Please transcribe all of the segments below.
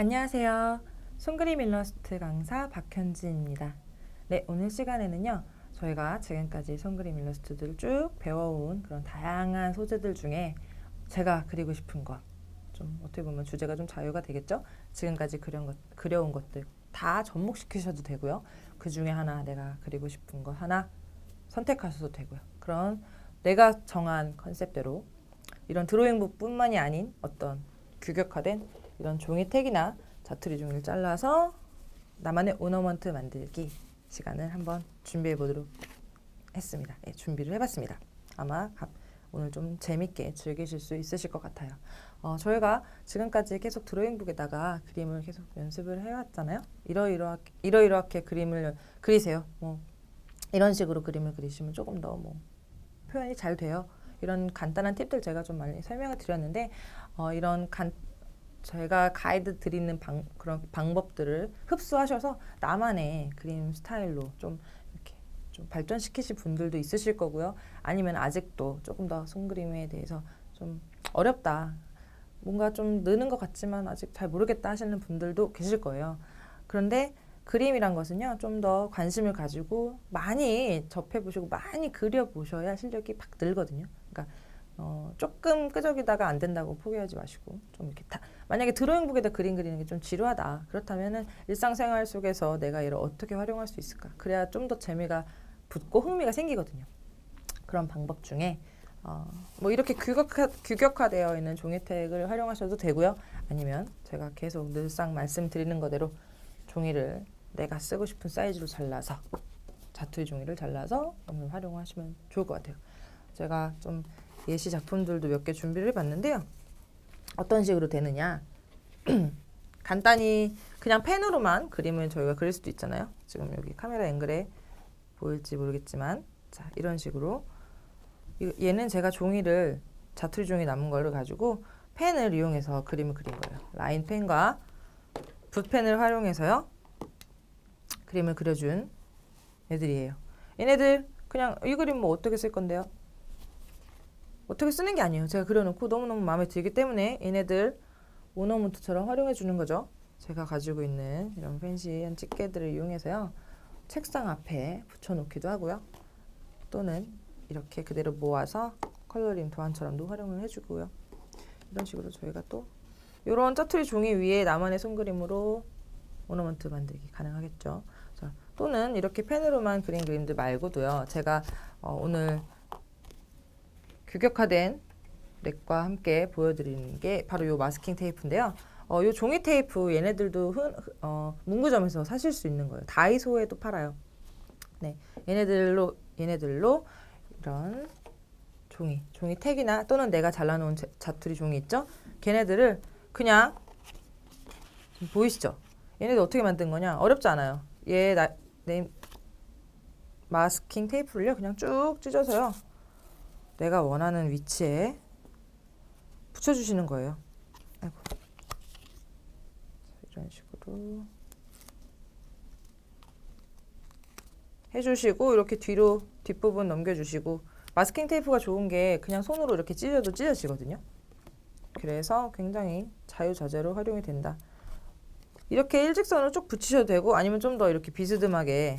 안녕하세요. 손그림 일러스트 강사 박현진입니다. 네, 오늘 시간에는요. 저희가 지금까지 손그림 일러스트들을 쭉 배워온 그런 다양한 소재들 중에 제가 그리고 싶은 것, 좀 어떻게 보면 주제가 좀 자유가 되겠죠? 지금까지 그려온 것들 다 접목시키셔도 되고요. 그 중에 하나 내가 그리고 싶은 것 하나 선택하셔도 되고요. 그런 내가 정한 컨셉대로 이런 드로잉북뿐만이 아닌 어떤 규격화된 이런 종이택이나 자투리 종이를 잘라서 나만의 오너먼트 만들기 시간을 한번 준비해 보도록 했습니다. 네, 준비를 해봤습니다. 아마 오늘 좀 재밌게 즐기실 수 있으실 것 같아요. 저희가 지금까지 계속 드로잉북에다가 그림을 계속 연습을 해왔잖아요. 이러이러하게 그림을 그리세요. 이런 식으로 그림을 그리시면 조금 더 표현이 잘 돼요. 이런 간단한 팁들 제가 좀 많이 설명을 드렸는데 제가 가이드 드리는 그런 방법들을 흡수하셔서 나만의 그림 스타일로 좀 이렇게 좀 발전시키실 분들도 있으실 거고요. 아니면 아직도 조금 더 손그림에 대해서 좀 어렵다. 뭔가 좀 느는 것 같지만 아직 잘 모르겠다 하시는 분들도 계실 거예요. 그런데 그림이란 것은요, 좀 더 관심을 가지고 많이 접해보시고 많이 그려보셔야 실력이 팍 늘거든요. 그러니까 조금 끄적이다가 안 된다고 포기하지 마시고 좀 이렇게 만약에 드로잉북에다 그림 그리는 게 좀 지루하다 그렇다면은 일상생활 속에서 내가 이를 어떻게 활용할 수 있을까, 그래야 좀 더 재미가 붙고 흥미가 생기거든요. 그런 방법 중에 이렇게 규격화되어 있는 종이택을 활용하셔도 되고요. 아니면 제가 계속 늘상 말씀드리는 거대로 종이를 내가 쓰고 싶은 사이즈로 잘라서 자투리 종이를 잘라서 오늘 활용하시면 좋을 것 같아요. 제가 좀 예시 작품들도 몇 개 준비를 해봤는데요. 어떤 식으로 되느냐. 간단히 그냥 펜으로만 그림을 저희가 그릴 수도 있잖아요. 지금 여기 카메라 앵글에 보일지 모르겠지만 자, 이런 식으로 얘는 제가 종이를 자투리 종이 남은 거를 가지고 펜을 이용해서 그림을 그린 거예요. 라인 펜과 붓펜을 활용해서요. 그림을 그려준 애들이에요. 얘네들 그냥 이 그림 어떻게 쓸 건데요? 어떻게 쓰는 게 아니에요. 제가 그려놓고 너무너무 마음에 들기 때문에 얘네들 오너먼트처럼 활용해 주는 거죠. 제가 가지고 있는 이런 팬시한 집게들을 이용해서요. 책상 앞에 붙여놓기도 하고요. 또는 이렇게 그대로 모아서 컬러링 도안처럼도 활용을 해주고요. 이런 식으로 저희가 또 이런 짜투리 종이 위에 나만의 손그림으로 오너먼트 만들기 가능하겠죠. 자, 또는 이렇게 펜으로만 그린 그림들 말고도요. 제가 오늘 규격화된 넥과 함께 보여드리는 게 바로 이 마스킹 테이프인데요. 이 종이 테이프 얘네들도 문구점에서 사실 수 있는 거예요. 다이소에도 팔아요. 네, 얘네들로 이런 종이 택이나 또는 내가 잘라놓은 자투리 종이 있죠? 걔네들을 그냥 보이시죠? 얘네들 어떻게 만든 거냐? 어렵지 않아요. 마스킹 테이프를요 그냥 쭉 찢어서요. 내가 원하는 위치에 붙여주시는 거예요. 아이고. 이런 식으로 해주시고 이렇게 뒤로 뒷부분 넘겨주시고 마스킹 테이프가 좋은 게 그냥 손으로 이렇게 찢어도 찢어지거든요. 그래서 굉장히 자유자재로 활용이 된다. 이렇게 일직선으로 쭉 붙이셔도 되고 아니면 좀 더 이렇게 비스듬하게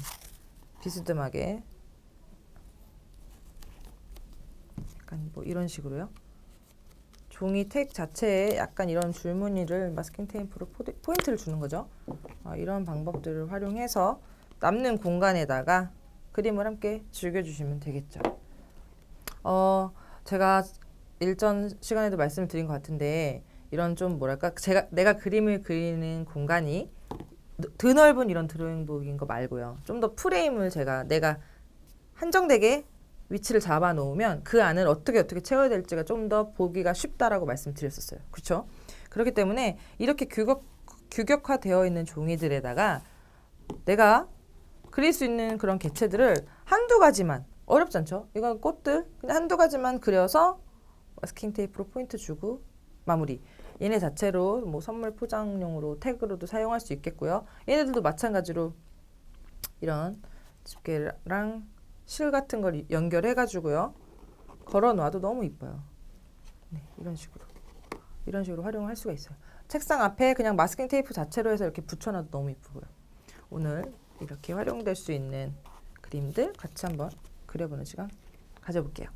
약간 이런 식으로요. 종이 택 자체에 약간 이런 줄무늬를 마스킹 테이프로 포인트를 주는 거죠. 이런 방법들을 활용해서 남는 공간에다가 그림을 함께 즐겨주시면 되겠죠. 제가 일전 시간에도 말씀을 드린 것 같은데 이런 좀 뭐랄까 내가 그림을 그리는 공간이 드넓은 이런 드로잉북인 거 말고요. 좀 더 프레임을 내가 한정되게 위치를 잡아 놓으면 그 안을 어떻게 채워야 될지가 좀 더 보기가 쉽다라고 말씀드렸었어요. 그렇죠? 그렇기 때문에 이렇게 규격화되어 있는 종이들에다가 내가 그릴 수 있는 그런 개체들을 한두 가지만, 어렵지 않죠? 이건 꽃들 그냥 한두 가지만 그려서 마스킹 테이프로 포인트 주고 마무리. 얘네 자체로 선물 포장용으로 택으로도 사용할 수 있겠고요. 얘네들도 마찬가지로 이런 집게랑 실 같은 걸 연결해 가지고요. 걸어 놔도 너무 이뻐요. 네, 이런 식으로 활용을 할 수가 있어요. 책상 앞에 그냥 마스킹 테이프 자체로 해서 이렇게 붙여놔도 너무 이쁘고요. 오늘 이렇게 활용될 수 있는 그림들 같이 한번 그려보는 시간 가져볼게요.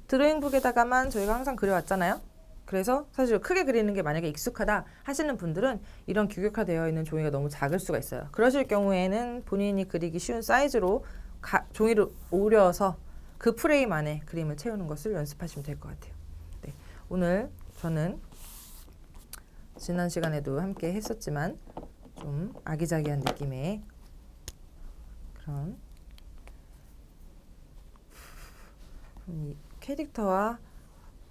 드로잉북에다가만 저희가 항상 그려왔잖아요. 그래서 사실 크게 그리는 게 만약에 익숙하다 하시는 분들은 이런 규격화되어 있는 종이가 너무 작을 수가 있어요. 그러실 경우에는 본인이 그리기 쉬운 사이즈로 종이를 오려서 그 프레임 안에 그림을 채우는 것을 연습하시면 될 것 같아요. 네, 오늘 저는 지난 시간에도 함께 했었지만 좀 아기자기한 느낌의 그런 이 캐릭터와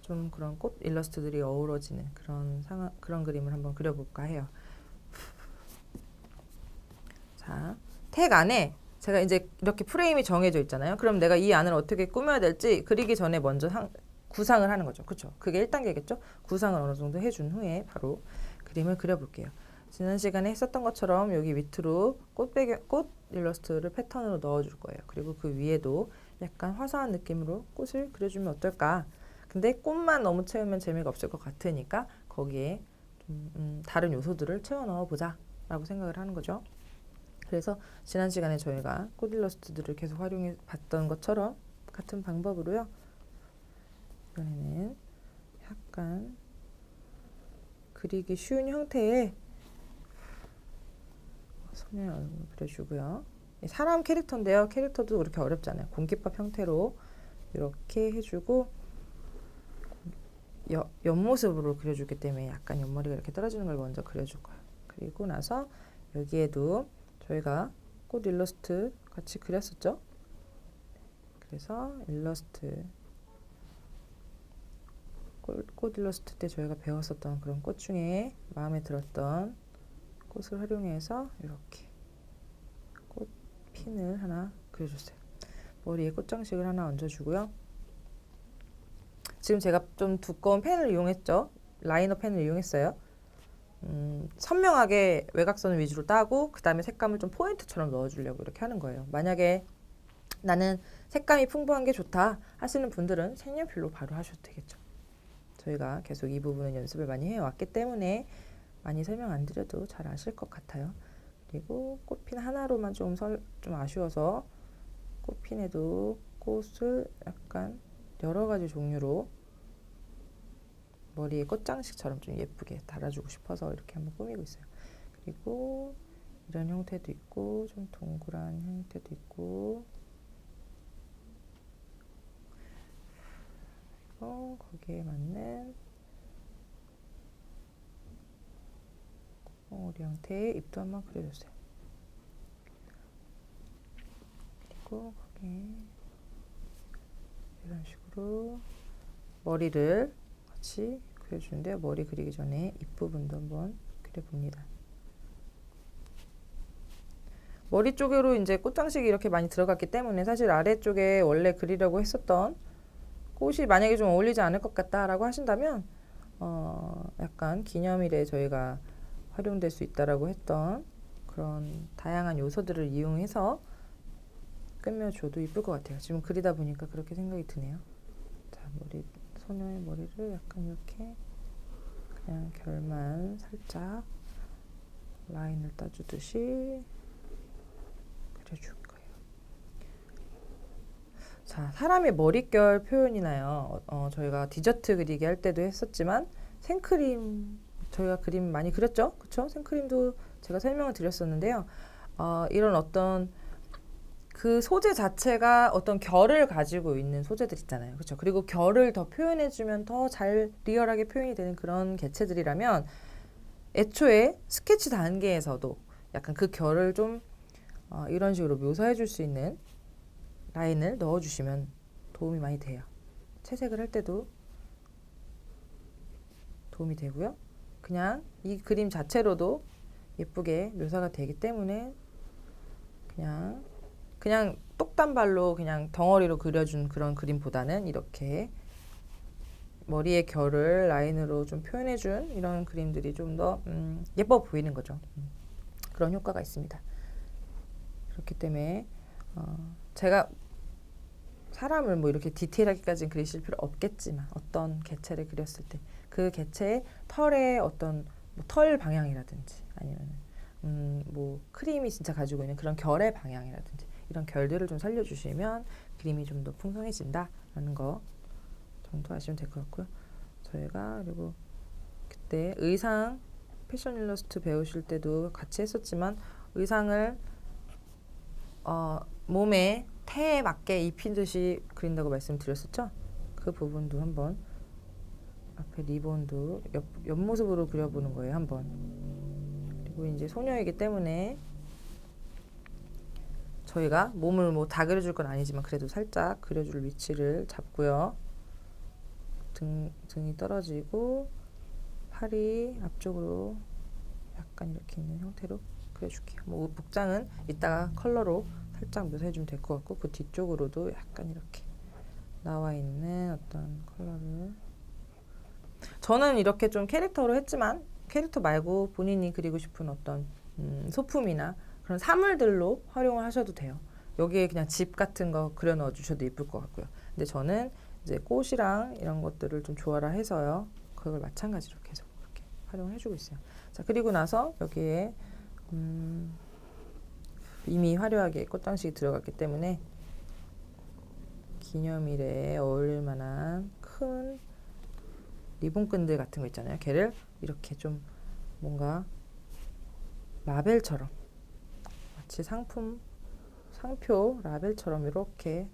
좀 그런 꽃 일러스트들이 어우러지는 그런 그림을 한번 그려볼까 해요. 자, 택 안에 제가 이제 이렇게 프레임이 정해져 있잖아요. 그럼 내가 이 안을 어떻게 꾸며야 될지 그리기 전에 먼저 구상을 하는 거죠. 그렇죠? 그게 1단계겠죠? 구상을 어느 정도 해준 후에 바로 그림을 그려볼게요. 지난 시간에 했었던 것처럼 여기 밑으로 꽃 일러스트를 패턴으로 넣어줄 거예요. 그리고 그 위에도 약간 화사한 느낌으로 꽃을 그려주면 어떨까? 근데 꽃만 너무 채우면 재미가 없을 것 같으니까 거기에 좀 다른 요소들을 채워 넣어보자 라고 생각을 하는 거죠. 그래서 지난 시간에 저희가 꽃 일러스트들을 계속 활용해 봤던 것처럼 같은 방법으로요. 이번에는 약간 그리기 쉬운 형태의 소녀의 얼굴 그려주고요. 사람 캐릭터인데요. 캐릭터도 그렇게 어렵지 않아요. 공기밥 형태로 이렇게 해주고 옆모습으로 그려주기 때문에 약간 옆머리가 이렇게 떨어지는 걸 먼저 그려줄 거예요. 그리고 나서 여기에도 저희가 꽃 일러스트 같이 그렸었죠. 그래서 일러스트 꽃 일러스트 때 저희가 배웠었던 그런 꽃 중에 마음에 들었던 꽃을 활용해서 이렇게 꽃 핀을 하나 그려줬어요. 머리에 꽃장식을 하나 얹어주고요. 지금 제가 좀 두꺼운 펜을 이용했죠. 라이너 펜을 이용했어요. 선명하게 외곽선을 위주로 따고 그 다음에 색감을 좀 포인트처럼 넣어주려고 이렇게 하는 거예요. 만약에 나는 색감이 풍부한 게 좋다 하시는 분들은 색연필로 바로 하셔도 되겠죠. 저희가 계속 이 부분은 연습을 많이 해왔기 때문에 많이 설명 안 드려도 잘 아실 것 같아요. 그리고 꽃핀 하나로만 좀 아쉬워서 꽃핀에도 꽃을 약간 여러 가지 종류로 머리에 꽃장식처럼 좀 예쁘게 달아주고 싶어서 이렇게 한번 꾸미고 있어요. 그리고 이런 형태도 있고 좀 동그란 형태도 있고 그리고 거기에 맞는 콩오리 형태의 입도 한번 그려주세요. 그리고 거기에 이런 식으로 머리를 같이 그려주는데요. 머리 그리기 전에 입부분도 한번 그려봅니다. 머리 쪽으로 이제 꽃장식이 이렇게 많이 들어갔기 때문에 사실 아래쪽에 원래 그리려고 했었던 꽃이 만약에 좀 어울리지 않을 것 같다라고 하신다면 약간 기념일에 저희가 활용될 수 있다라고 했던 그런 다양한 요소들을 이용해서 끝며줘도 이쁠 것 같아요. 지금 그리다 보니까 그렇게 생각이 드네요. 자, 소녀의 머리를 약간 이렇게 그냥 결만 살짝 라인을 따주듯이 그려줄 거예요. 자, 사람의 머릿결 표현이나요. 저희가 디저트 그리기 할 때도 했었지만 생크림 저희가 그림 많이 그렸죠? 그쵸? 생크림도 제가 설명을 드렸었는데요. 이런 어떤 그 소재 자체가 어떤 결을 가지고 있는 소재들 있잖아요. 그렇죠? 그리고 결을 더 표현해주면 더 잘 리얼하게 표현이 되는 그런 개체들이라면 애초에 스케치 단계에서도 약간 그 결을 좀 이런 식으로 묘사해 줄 수 있는 라인을 넣어주시면 도움이 많이 돼요. 채색을 할 때도 도움이 되고요. 그냥 이 그림 자체로도 예쁘게 묘사가 되기 때문에 그냥 똑단발로 그냥 덩어리로 그려준 그런 그림보다는 이렇게 머리의 결을 라인으로 좀 표현해준 이런 그림들이 좀 더 예뻐 보이는 거죠. 그런 효과가 있습니다. 그렇기 때문에 제가 사람을 뭐 이렇게 디테일하게까지는 그리실 필요 없겠지만 어떤 개체를 그렸을 때 그 개체의 털의 어떤 뭐털 방향이라든지 아니면 뭐 크림이 진짜 가지고 있는 그런 결의 방향이라든지 이런 결들을 좀 살려주시면 그림이 좀 더 풍성해진다라는 거 정도 아시면 될 것 같고요. 저희가 그리고 그때 의상 패션 일러스트 배우실 때도 같이 했었지만 의상을 몸에 태에 맞게 입히듯이 그린다고 말씀드렸었죠. 그 부분도 한번 앞에 리본도 옆모습으로 그려보는 거예요. 한번. 그리고 이제 소녀이기 때문에 저희가 몸을 뭐 다 그려줄 건 아니지만 그래도 살짝 그려줄 위치를 잡고요. 등이 떨어지고 팔이 앞쪽으로 약간 이렇게 있는 형태로 그려줄게요. 뭐 복장은 이따가 컬러로 살짝 묘사해주면 될 것 같고 그 뒤쪽으로도 약간 이렇게 나와 있는 어떤 컬러를 저는 이렇게 좀 캐릭터로 했지만 캐릭터 말고 본인이 그리고 싶은 어떤 소품이나 그런 사물들로 활용을 하셔도 돼요. 여기에 그냥 집 같은 거 그려 넣어 주셔도 예쁠 것 같고요. 근데 저는 이제 꽃이랑 이런 것들을 좀 조화를 해서요. 그걸 마찬가지로 계속 이렇게 활용을 해주고 있어요. 자, 그리고 나서 여기에 이미 화려하게 꽃장식이 들어갔기 때문에 기념일에 어울릴 만한 큰 리본끈들 같은 거 있잖아요. 걔를 이렇게 좀 뭔가 라벨처럼 마치 상표 라벨처럼 이렇게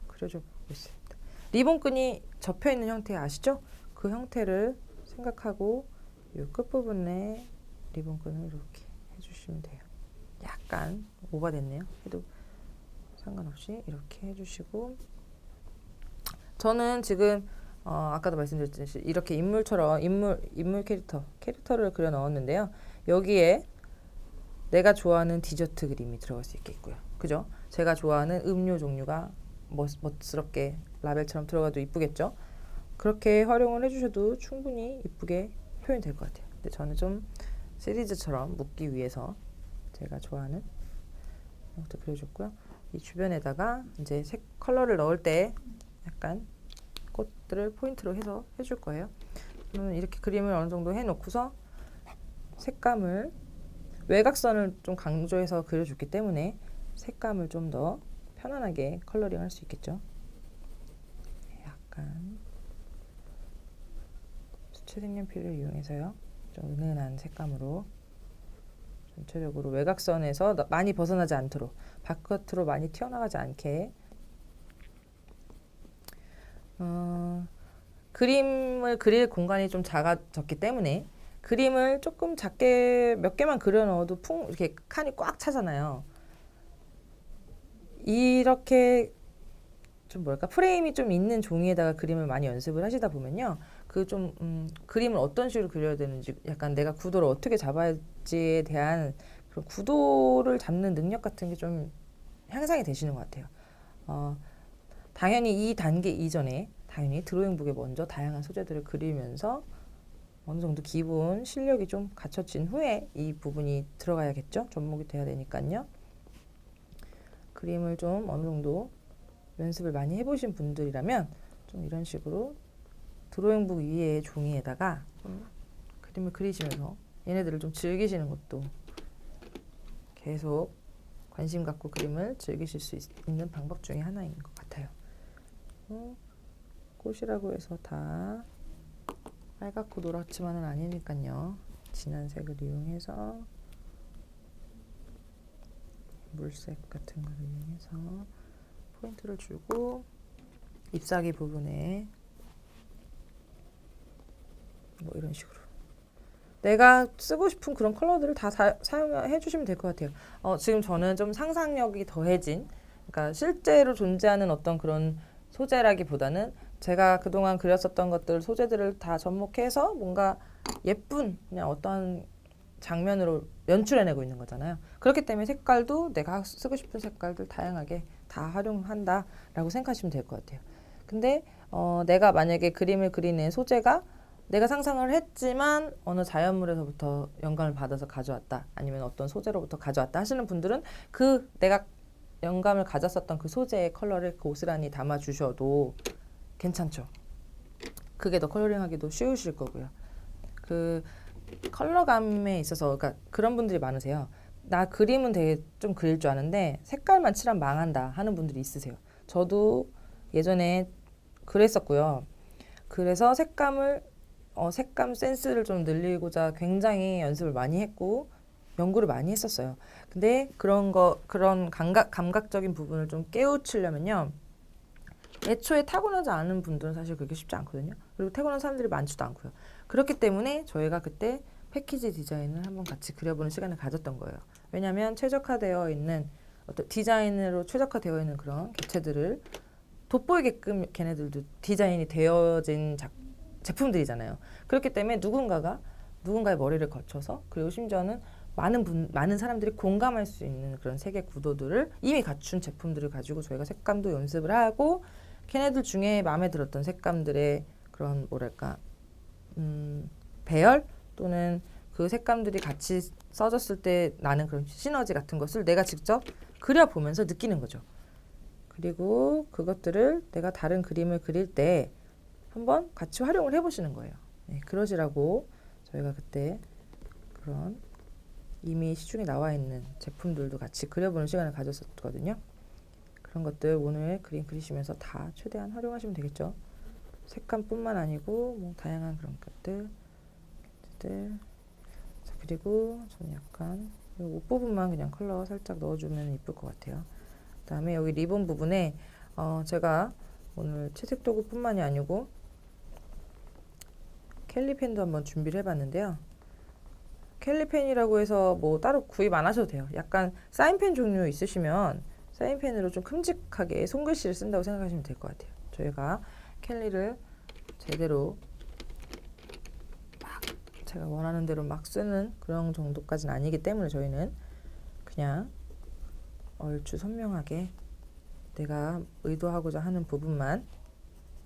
그려줘 보고 있습니다. 리본끈이 접혀 있는 형태 아시죠? 그 형태를 생각하고 이 끝부분에 리본끈을 이렇게 해주시면 돼요. 약간 오버됐네요. 해도 상관없이 이렇게 해주시고 저는 지금 아까도 말씀드렸듯이 이렇게 인물처럼 인물 캐릭터를 그려 넣었는데요. 여기에 내가 좋아하는 디저트 그림이 들어갈 수 있겠고요. 그죠? 제가 좋아하는 음료 종류가 멋스럽게 라벨처럼 들어가도 이쁘겠죠? 그렇게 활용을 해주셔도 충분히 이쁘게 표현이 될 것 같아요. 근데 저는 좀 시리즈처럼 묶기 위해서 제가 좋아하는 이것도 그려줬고요. 이 주변에다가 이제 색 컬러를 넣을 때 약간 꽃들을 포인트로 해서 해줄 거예요. 그러면 이렇게 그림을 어느 정도 해놓고서 색감을 외곽선을 좀 강조해서 그려줬기 때문에 색감을 좀 더 편안하게 컬러링 할 수 있겠죠. 약간 수채 색연필을 이용해서요. 좀 은은한 색감으로 전체적으로 외곽선에서 많이 벗어나지 않도록 바깥으로 많이 튀어나가지 않게 그림을 그릴 공간이 좀 작아졌기 때문에 그림을 조금 작게 몇 개만 그려 넣어도 이렇게 칸이 꽉 차잖아요. 이렇게 좀 프레임이 좀 있는 종이에다가 그림을 많이 연습을 하시다 보면요. 그 좀 그림을 어떤 식으로 그려야 되는지 약간 내가 구도를 어떻게 잡아야지에 대한 그런 구도를 잡는 능력 같은 게 좀 향상이 되시는 것 같아요. 당연히 이 단계 이전에 당연히 드로잉북에 먼저 다양한 소재들을 그리면서 어느 정도 기본 실력이 좀 갖춰진 후에 이 부분이 들어가야겠죠. 접목이 돼야 되니까요. 그림을 좀 어느 정도 연습을 많이 해보신 분들이라면 좀 이런 식으로 드로잉북 위에 종이에다가 그림을 그리시면서 얘네들을 좀 즐기시는 것도 계속 관심 갖고 그림을 즐기실 수 있는 방법 중에 하나인 것 같아요. 꽃이라고 해서 다 빨갛고 노랗지만은 아니니까요. 진한 색을 이용해서 물색 같은 걸 이용해서 포인트를 주고 잎사귀 부분에 뭐 이런 식으로 내가 쓰고 싶은 그런 컬러들을 다 사용해 주시면 될 것 같아요. 지금 저는 좀 상상력이 더해진 그러니까 실제로 존재하는 어떤 그런 소재라기보다는 제가 그동안 그렸었던 것들 소재들을 다 접목해서 뭔가 예쁜 그냥 어떤 장면으로 연출해내고 있는 거잖아요. 그렇기 때문에 색깔도 내가 쓰고 싶은 색깔들 다양하게 다 활용한다라고 생각하시면 될 것 같아요. 근데 내가 만약에 그림을 그리는 소재가 내가 상상을 했지만 어느 자연물에서부터 영감을 받아서 가져왔다 아니면 어떤 소재로부터 가져왔다 하시는 분들은 그 내가 영감을 가졌었던 그 소재의 컬러를 고스란히 담아 주셔도 괜찮죠. 그게 더 컬러링하기도 쉬우실 거고요. 그 컬러감에 있어서 그러니까 그런 분들이 많으세요. 나 그림은 되게 좀 그릴 줄 아는데 색깔만 칠하면 망한다 하는 분들이 있으세요. 저도 예전에 그랬었고요. 그래서 색감 센스를 좀 늘리고자 굉장히 연습을 많이 했고 연구를 많이 했었어요. 근데 그런 감각적인 부분을 좀 깨우치려면요. 애초에 타고나지 않은 분들은 사실 그렇게 쉽지 않거든요. 그리고 타고난 사람들이 많지도 않고요. 그렇기 때문에 저희가 그때 패키지 디자인을 한번 같이 그려보는 시간을 가졌던 거예요. 왜냐하면 최적화되어 있는 어떤 디자인으로 최적화되어 있는 그런 개체들을 돋보이게끔 걔네들도 디자인이 되어진 제품들이잖아요. 그렇기 때문에 누군가의 머리를 거쳐서 그리고 심지어는 많은 사람들이 공감할 수 있는 그런 세계 구도들을 이미 갖춘 제품들을 가지고 저희가 색감도 연습을 하고 걔네들 중에 마음에 들었던 색감들의 그런 뭐랄까 배열 또는 그 색감들이 같이 써졌을 때 나는 그런 시너지 같은 것을 내가 직접 그려보면서 느끼는 거죠. 그리고 그것들을 내가 다른 그림을 그릴 때 한번 같이 활용을 해보시는 거예요. 네, 그러시라고 저희가 그때 그런 이미 시중에 나와 있는 제품들도 같이 그려보는 시간을 가졌었거든요. 그런 것들 오늘 그림 그리시면서 다 최대한 활용하시면 되겠죠. 색감뿐만 아니고 뭐 다양한 그런 것들. 자, 그리고 저는 약간 이 옷부분만 그냥 컬러 살짝 넣어주면 이쁠 것 같아요. 그 다음에 여기 리본 부분에 제가 오늘 채색 도구뿐만이 아니고 캘리펜도 한번 준비를 해봤는데요. 캘리펜이라고 해서 뭐 따로 구입 안 하셔도 돼요. 약간 사인펜 종류 있으시면 사인펜으로 좀 큼직하게 손글씨를 쓴다고 생각하시면 될 것 같아요. 저희가 캘리를 제대로 막 제가 원하는 대로 막 쓰는 그런 정도까지는 아니기 때문에 저희는 그냥 얼추 선명하게 내가 의도하고자 하는 부분만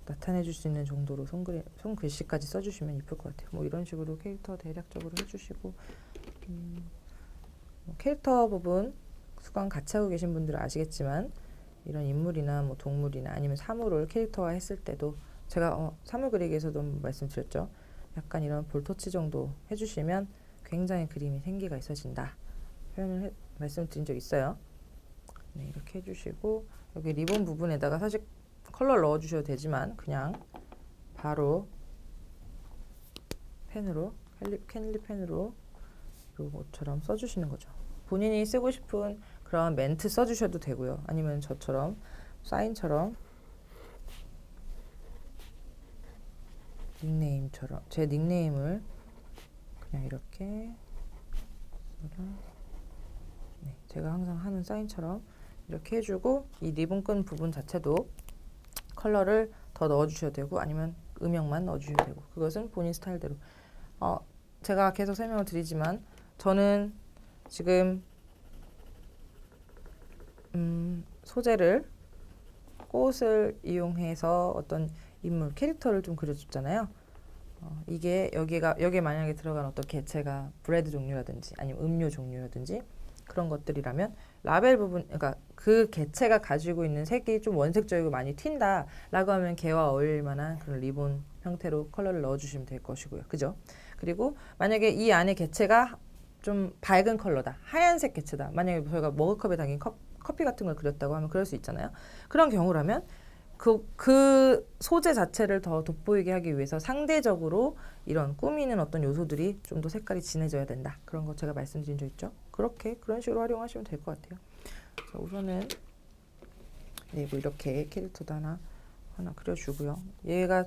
나타내 줄 수 있는 정도로 손글씨까지 써주시면 이쁠 것 같아요. 뭐 이런 식으로 캐릭터 대략적으로 해주시고 뭐 캐릭터 부분 수강 같이 하고 계신 분들은 아시겠지만 이런 인물이나 뭐 동물이나 아니면 사물을 캐릭터화 했을 때도 제가 사물 그리기에서도 말씀드렸죠. 약간 이런 볼터치 정도 해주시면 굉장히 그림이 생기가 있어진다 말씀드린 적 있어요. 네, 이렇게 해주시고 여기 리본 부분에다가 사실 컬러를 넣어주셔도 되지만 그냥 바로 펜으로 캔리펜으로 이것처럼 써주시는 거죠. 본인이 쓰고 싶은 그런 멘트 써주셔도 되고요. 아니면 저처럼 사인처럼 닉네임처럼 제 닉네임을 그냥 이렇게 네, 제가 항상 하는 사인처럼 이렇게 해주고 이 리본끈 부분 자체도 컬러를 더 넣어주셔도 되고 아니면 음영만 넣어주셔도 되고 그것은 본인 스타일대로 제가 계속 설명을 드리지만 저는 지금 소재를 꽃을 이용해서 어떤 인물 캐릭터를 좀 그려줬잖아요. 이게 여기에 만약에 들어간 어떤 개체가 브레드 종류라든지 아니면 음료 종류라든지 그런 것들이라면 라벨 부분, 그러니까 그 개체가 가지고 있는 색이 좀 원색적이고 많이 튄다라고 하면 걔와 어울릴 만한 그런 리본 형태로 컬러를 넣어주시면 될 것이고요. 그죠? 그리고 만약에 이 안에 개체가 좀 밝은 컬러다, 하얀색 개체다. 만약에 저희가 머그컵에 담긴 커피 같은 걸 그렸다고 하면 그럴 수 있잖아요. 그런 경우라면 그 소재 자체를 더 돋보이게 하기 위해서 상대적으로 이런 꾸미는 어떤 요소들이 좀 더 색깔이 진해져야 된다. 그런 거 제가 말씀드린 적 있죠. 그런 식으로 활용하시면 될 것 같아요. 자, 우선은 네, 뭐 이렇게 캐릭터도 하나 그려주고요. 얘가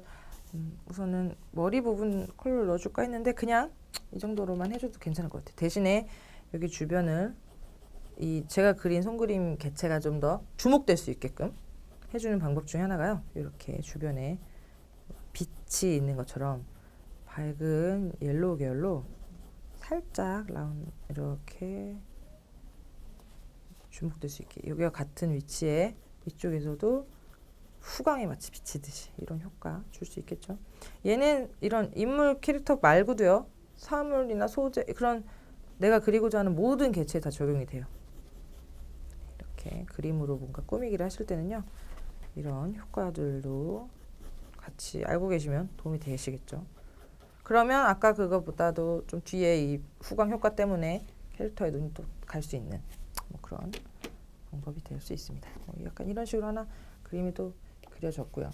우선은 머리 부분 컬러를 넣어줄까 했는데 그냥 이 정도로만 해줘도 괜찮을 것 같아요. 대신에 여기 주변을 제가 그린 손그림 개체가 좀 더 주목될 수 있게끔 해주는 방법 중에 하나가요. 이렇게 주변에 빛이 있는 것처럼 밝은 옐로우 계열로 살짝 이렇게 주목될 수 있게 여기와 같은 위치에 이쪽에서도 후광에 마치 비치듯이 이런 효과 줄 수 있겠죠. 얘는 이런 인물 캐릭터 말고도요. 사물이나 소재 그런 내가 그리고자 하는 모든 개체에 다 적용이 돼요. 이렇게 이렇게 그림으로 뭔가 꾸미기를 하실 때는요. 이런 효과들도 같이 알고 계시면 도움이 되시겠죠. 그러면 아까 그거보다도 좀 뒤에 이 후광 효과 때문에 캐릭터의 눈이 또 갈 수 있는 뭐 그런 방법이 될 수 있습니다. 약간 이런 식으로 하나 그림이 또 그려졌고요.